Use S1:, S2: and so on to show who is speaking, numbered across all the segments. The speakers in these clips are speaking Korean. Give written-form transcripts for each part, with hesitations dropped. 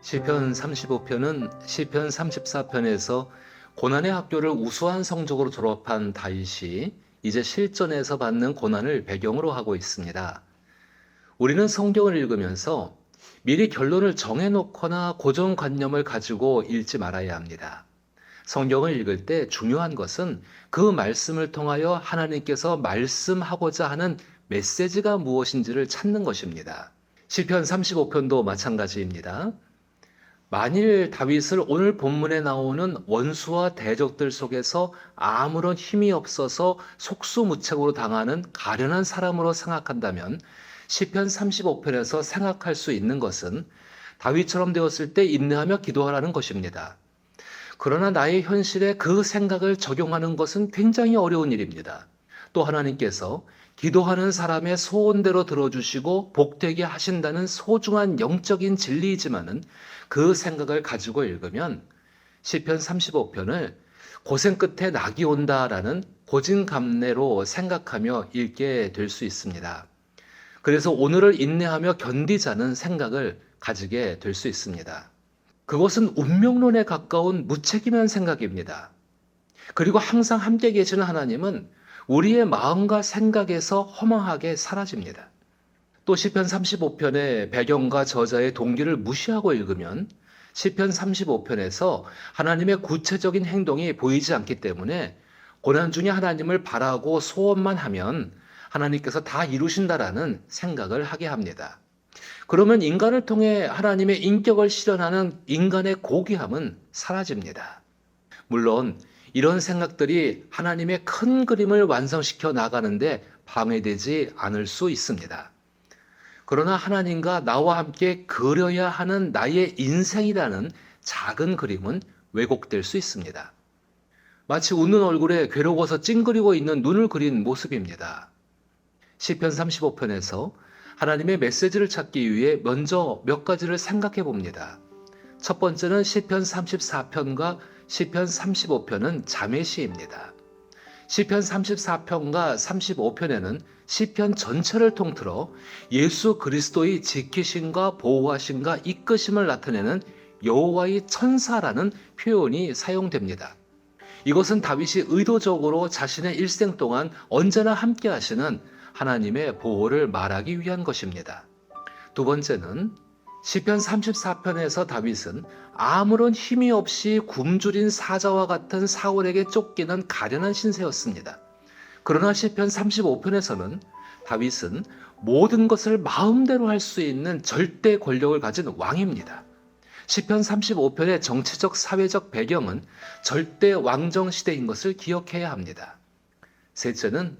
S1: 시편 35편은 시편 34편에서 고난의 학교를 우수한 성적으로 졸업한 다윗이 이제 실전에서 받는 고난을 배경으로 하고 있습니다. 우리는 성경을 읽으면서 미리 결론을 정해놓거나 고정관념을 가지고 읽지 말아야 합니다. 성경을 읽을 때 중요한 것은 그 말씀을 통하여 하나님께서 말씀하고자 하는 메시지가 무엇인지를 찾는 것입니다. 시편 35편도 마찬가지입니다. 만일 다윗을 오늘 본문에 나오는 원수와 대적들 속에서 아무런 힘이 없어서 속수무책으로 당하는 가련한 사람으로 생각한다면 시편 35편에서 생각할 수 있는 것은 다윗처럼 되었을 때 인내하며 기도하라는 것입니다. 그러나 나의 현실에 그 생각을 적용하는 것은 굉장히 어려운 일입니다. 또 하나님께서 기도하는 사람의 소원대로 들어주시고 복되게 하신다는 소중한 영적인 진리이지만은 그 생각을 가지고 읽으면 시편 35편을 고생 끝에 낙이 온다라는 고진감래로 생각하며 읽게 될 수 있습니다. 그래서 오늘을 인내하며 견디자는 생각을 가지게 될 수 있습니다. 그것은 운명론에 가까운 무책임한 생각입니다. 그리고 항상 함께 계시는 하나님은 우리의 마음과 생각에서 허망하게 사라집니다. 또 시편 35편의 배경과 저자의 동기를 무시하고 읽으면 시편 35편에서 하나님의 구체적인 행동이 보이지 않기 때문에 고난 중에 하나님을 바라고 소원만 하면 하나님께서 다 이루신다라는 생각을 하게 합니다. 그러면 인간을 통해 하나님의 인격을 실현하는 인간의 고귀함은 사라집니다. 물론 이런 생각들이 하나님의 큰 그림을 완성시켜 나가는데 방해되지 않을 수 있습니다. 그러나 하나님과 나와 함께 그려야 하는 나의 인생이라는 작은 그림은 왜곡될 수 있습니다. 마치 웃는 얼굴에 괴로워서 찡그리고 있는 눈을 그린 모습입니다. 시편 35편에서 하나님의 메시지를 찾기 위해 먼저 몇 가지를 생각해 봅니다. 첫 번째는 시편 34편과 시편 35편은 자매시입니다. 시편 34편과 35편에는 시편 전체를 통틀어 예수 그리스도의 지키심과 보호하심과 이끄심을 나타내는 여호와의 천사라는 표현이 사용됩니다. 이것은 다윗이 의도적으로 자신의 일생 동안 언제나 함께 하시는 하나님의 보호를 말하기 위한 것입니다. 두 번째는 시편 34편에서 다윗은 아무런 힘이 없이 굶주린 사자와 같은 사울에게 쫓기는 가련한 신세였습니다. 그러나 시편 35편에서는 다윗은 모든 것을 마음대로 할 수 있는 절대 권력을 가진 왕입니다. 시편 35편의 정치적 사회적 배경은 절대 왕정 시대인 것을 기억해야 합니다. 셋째는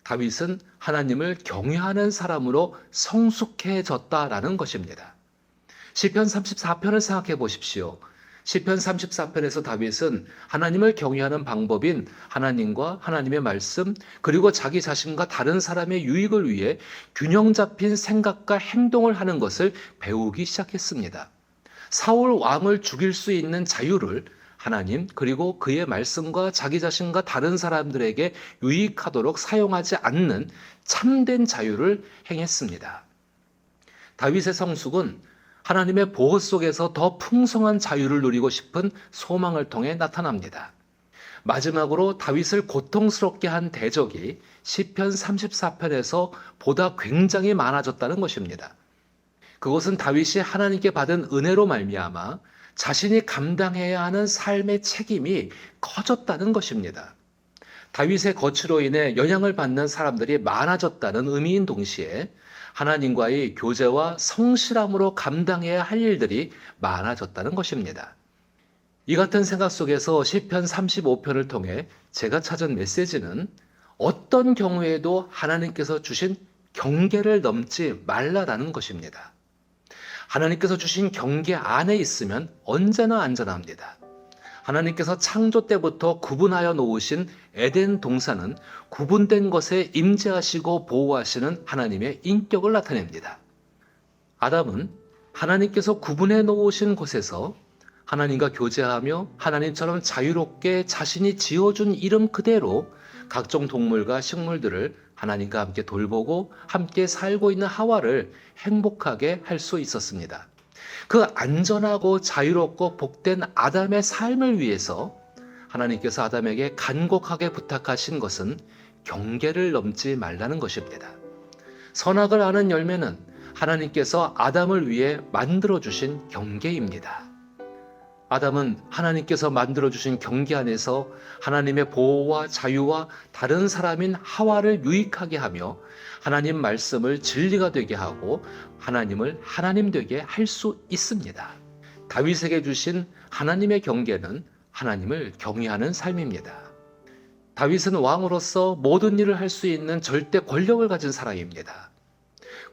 S1: 다윗은 하나님을 경외하는 사람으로 성숙해졌다라는 것입니다. 시편 34편을 생각해 보십시오. 시편 34편에서 다윗은 하나님을 경외하는 방법인 하나님과 하나님의 말씀 그리고 자기 자신과 다른 사람의 유익을 위해 균형 잡힌 생각과 행동을 하는 것을 배우기 시작했습니다. 사울 왕을 죽일 수 있는 자유를 하나님 그리고 그의 말씀과 자기 자신과 다른 사람들에게 유익하도록 사용하지 않는 참된 자유를 행했습니다. 다윗의 성숙은 하나님의 보호 속에서 더 풍성한 자유를 누리고 싶은 소망을 통해 나타납니다. 마지막으로 다윗을 고통스럽게 한 대적이 시편 34편에서 보다 굉장히 많아졌다는 것입니다. 그것은 다윗이 하나님께 받은 은혜로 말미암아 자신이 감당해야 하는 삶의 책임이 커졌다는 것입니다. 다윗의 거취로 인해 영향을 받는 사람들이 많아졌다는 의미인 동시에 하나님과의 교제와 성실함으로 감당해야 할 일들이 많아졌다는 것입니다. 이 같은 생각 속에서 시편 35편을 통해 제가 찾은 메시지는 어떤 경우에도 하나님께서 주신 경계를 넘지 말라라는 것입니다. 하나님께서 주신 경계 안에 있으면 언제나 안전합니다. 하나님께서 창조 때부터 구분하여 놓으신 에덴 동산은 구분된 것에 임재하시고 보호하시는 하나님의 인격을 나타냅니다. 아담은 하나님께서 구분해 놓으신 곳에서 하나님과 교제하며 하나님처럼 자유롭게 자신이 지어준 이름 그대로 각종 동물과 식물들을 하나님과 함께 돌보고 함께 살고 있는 하와를 행복하게 할 수 있었습니다. 그 안전하고 자유롭고 복된 아담의 삶을 위해서 하나님께서 아담에게 간곡하게 부탁하신 것은 경계를 넘지 말라는 것입니다. 선악을 아는 열매는 하나님께서 아담을 위해 만들어주신 경계입니다. 아담은 하나님께서 만들어주신 경계 안에서 하나님의 보호와 자유와 다른 사람인 하와를 유익하게 하며 하나님 말씀을 진리가 되게 하고 하나님을 하나님 되게 할 수 있습니다. 다윗에게 주신 하나님의 경계는 하나님을 경외하는 삶입니다. 다윗은 왕으로서 모든 일을 할 수 있는 절대 권력을 가진 사람입니다.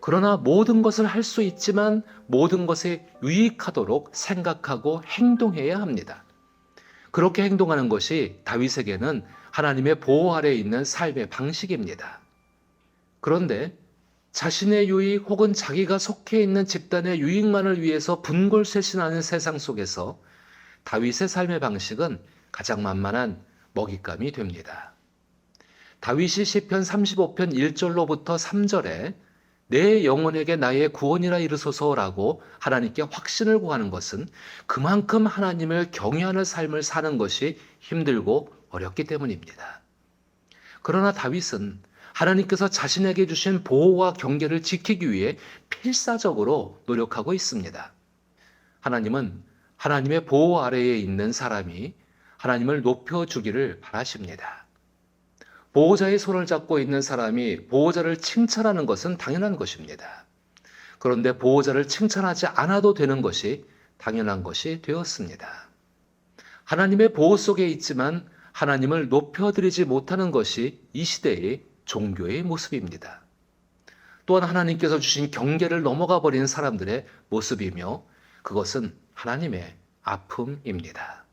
S1: 그러나 모든 것을 할 수 있지만 모든 것에 유익하도록 생각하고 행동해야 합니다. 그렇게 행동하는 것이 다윗에게는 하나님의 보호 아래에 있는 삶의 방식입니다. 그런데 자신의 유익 혹은 자기가 속해 있는 집단의 유익만을 위해서 분골쇄신하는 세상 속에서 다윗의 삶의 방식은 가장 만만한 먹잇감이 됩니다. 다윗이 시편 35편 1절로부터 3절에 내 영혼에게 나의 구원이라 이르소서라고 하나님께 확신을 구하는 것은 그만큼 하나님을 경외하는 삶을 사는 것이 힘들고 어렵기 때문입니다. 그러나 다윗은 하나님께서 자신에게 주신 보호와 경계를 지키기 위해 필사적으로 노력하고 있습니다. 하나님은 하나님의 보호 아래에 있는 사람이 하나님을 높여주기를 바라십니다. 보호자의 손을 잡고 있는 사람이 보호자를 칭찬하는 것은 당연한 것입니다. 그런데 보호자를 칭찬하지 않아도 되는 것이 당연한 것이 되었습니다. 하나님의 보호 속에 있지만 하나님을 높여드리지 못하는 것이 이 시대의 종교의 모습입니다. 또한 하나님께서 주신 경계를 넘어가 버린 사람들의 모습이며 그것은 하나님의 아픔입니다.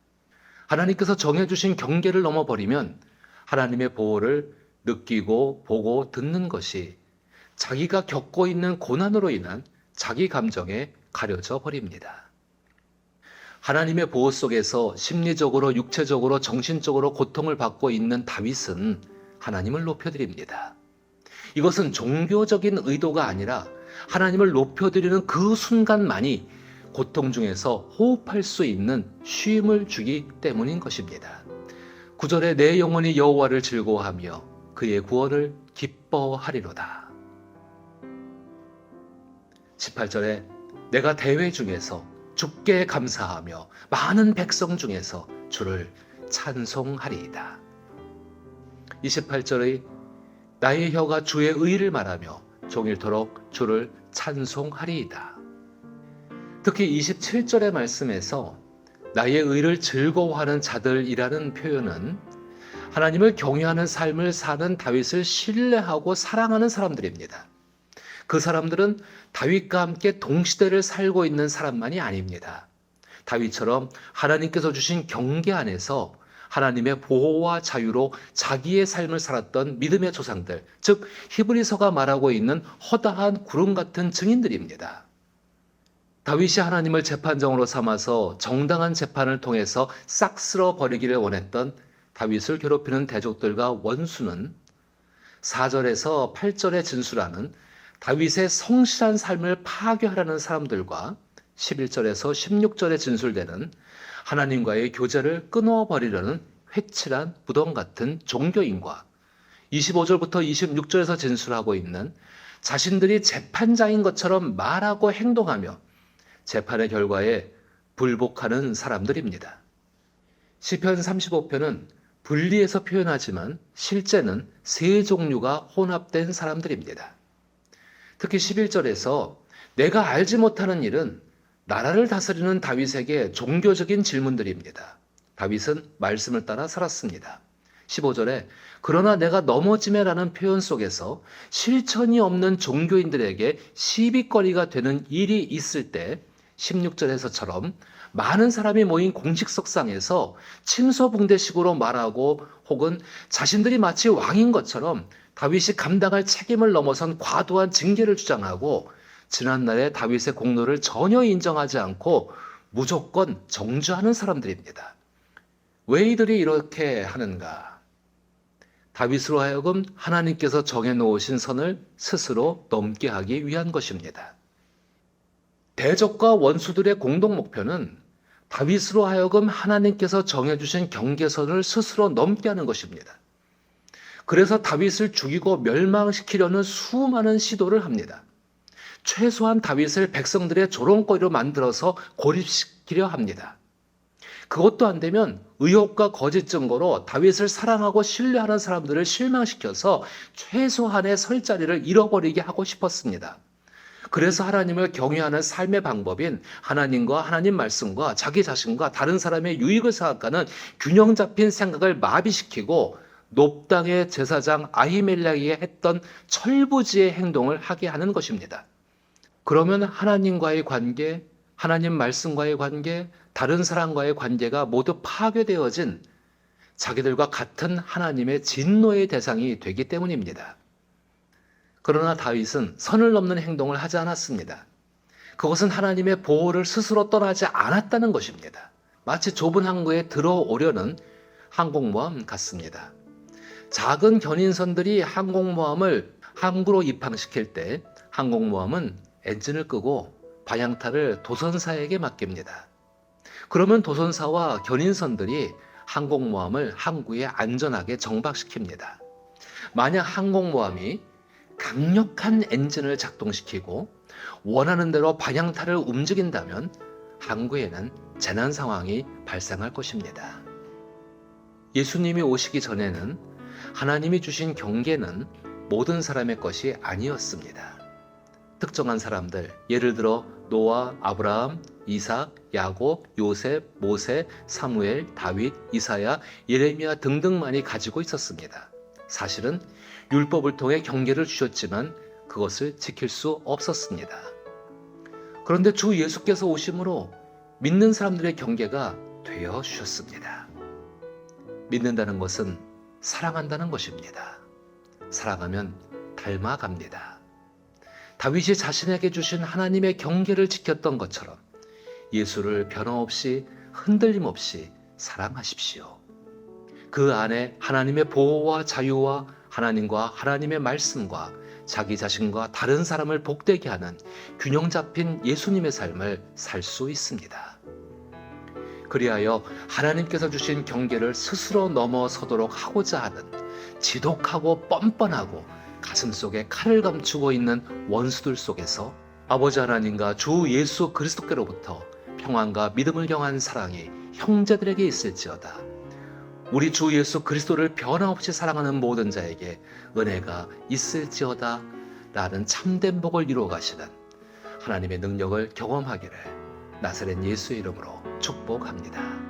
S1: 하나님께서 정해주신 경계를 넘어버리면 하나님의 보호를 느끼고 보고 듣는 것이 자기가 겪고 있는 고난으로 인한 자기 감정에 가려져 버립니다. 하나님의 보호 속에서 심리적으로, 육체적으로, 정신적으로 고통을 받고 있는 다윗은 하나님을 높여드립니다. 이것은 종교적인 의도가 아니라 하나님을 높여드리는 그 순간만이 고통 중에서 호흡할 수 있는 쉼을 주기 때문인 것입니다. 9절에 내 영혼이 여호와를 즐거워하며 그의 구원을 기뻐하리로다. 18절에 내가 대회 중에서 주께 감사하며 많은 백성 중에서 주를 찬송하리이다. 28절의 나의 혀가 주의 의를 말하며 종일토록 주를 찬송하리이다. 특히 27절의 말씀에서 나의 의를 즐거워하는 자들이라는 표현은 하나님을 경외하는 삶을 사는 다윗을 신뢰하고 사랑하는 사람들입니다. 그 사람들은 다윗과 함께 동시대를 살고 있는 사람만이 아닙니다. 다윗처럼 하나님께서 주신 경계 안에서 하나님의 보호와 자유로 자기의 삶을 살았던 믿음의 조상들, 즉 히브리서가 말하고 있는 허다한 구름 같은 증인들입니다. 다윗이 하나님을 재판정으로 삼아서 정당한 재판을 통해서 싹 쓸어버리기를 원했던 다윗을 괴롭히는 대적들과 원수는 4절에서 8절에 진술하는 다윗의 성실한 삶을 파괴하려는 사람들과 11절에서 16절에 진술되는 하나님과의 교제를 끊어버리려는 회칠한 무덤 같은 종교인과 25절부터 26절에서 진술하고 있는 자신들이 재판장인 것처럼 말하고 행동하며 재판의 결과에 불복하는 사람들입니다. 시편 35편은 분리해서 표현하지만 실제는 세 종류가 혼합된 사람들입니다. 특히 11절에서 내가 알지 못하는 일은 나라를 다스리는 다윗에게 종교적인 질문들입니다. 다윗은 말씀을 따라 살았습니다. 15절에 그러나 내가 넘어지매라는 표현 속에서 실천이 없는 종교인들에게 시비거리가 되는 일이 있을 때 16절에서처럼 많은 사람이 모인 공식석상에서 침소붕대식으로 말하고 혹은 자신들이 마치 왕인 것처럼 다윗이 감당할 책임을 넘어선 과도한 징계를 주장하고 지난날의 다윗의 공로를 전혀 인정하지 않고 무조건 정죄하는 사람들입니다. 왜 이들이 이렇게 하는가? 다윗으로 하여금 하나님께서 정해놓으신 선을 스스로 넘게 하기 위한 것입니다. 대적과 원수들의 공동 목표는 다윗으로 하여금 하나님께서 정해주신 경계선을 스스로 넘게 하는 것입니다. 그래서 다윗을 죽이고 멸망시키려는 수많은 시도를 합니다. 최소한 다윗을 백성들의 조롱거리로 만들어서 고립시키려 합니다. 그것도 안 되면 의혹과 거짓 증거로 다윗을 사랑하고 신뢰하는 사람들을 실망시켜서 최소한의 설 자리를 잃어버리게 하고 싶었습니다. 그래서 하나님을 경외하는 삶의 방법인 하나님과 하나님 말씀과 자기 자신과 다른 사람의 유익을 생각하는 균형 잡힌 생각을 마비시키고 높당의 제사장 아히멜렉에게 했던 철부지의 행동을 하게 하는 것입니다. 그러면 하나님과의 관계, 하나님 말씀과의 관계, 다른 사람과의 관계가 모두 파괴되어진 자기들과 같은 하나님의 진노의 대상이 되기 때문입니다. 그러나 다윗은 선을 넘는 행동을 하지 않았습니다. 그것은 하나님의 보호를 스스로 떠나지 않았다는 것입니다. 마치 좁은 항구에 들어오려는 항공모함 같습니다. 작은 견인선들이 항공모함을 항구로 입항시킬 때 항공모함은 엔진을 끄고 방향타를 도선사에게 맡깁니다. 그러면 도선사와 견인선들이 항공모함을 항구에 안전하게 정박시킵니다. 만약 항공모함이 강력한 엔진을 작동시키고 원하는 대로 방향타를 움직인다면 항구에는 재난 상황이 발생할 것입니다. 예수님이 오시기 전에는 하나님이 주신 경계는 모든 사람의 것이 아니었습니다. 특정한 사람들, 예를 들어 노아, 아브라함, 이삭, 야곱, 요셉, 모세, 사무엘, 다윗, 이사야, 예레미야 등등만이 가지고 있었습니다. 사실은 율법을 통해 경계를 주셨지만 그것을 지킬 수 없었습니다. 그런데 주 예수께서 오심으로 믿는 사람들의 경계가 되어 주셨습니다. 믿는다는 것은 사랑한다는 것입니다. 사랑하면 닮아갑니다. 다윗이 자신에게 주신 하나님의 경계를 지켰던 것처럼 예수를 변함없이 흔들림 없이 사랑하십시오. 그 안에 하나님의 보호와 자유와 하나님과 하나님의 말씀과 자기 자신과 다른 사람을 복되게 하는 균형 잡힌 예수님의 삶을 살 수 있습니다. 그리하여 하나님께서 주신 경계를 스스로 넘어서도록 하고자 하는 지독하고 뻔뻔하고 가슴속에 칼을 감추고 있는 원수들 속에서 아버지 하나님과 주 예수 그리스도께로부터 평안과 믿음을 경한 사랑이 형제들에게 있을지어다. 우리 주 예수 그리스도를 변함없이 사랑하는 모든 자에게 은혜가 있을지어다 라는 참된 복을 이루어 가시는 하나님의 능력을 경험하기를 나사렛 예수의 이름으로 축복합니다.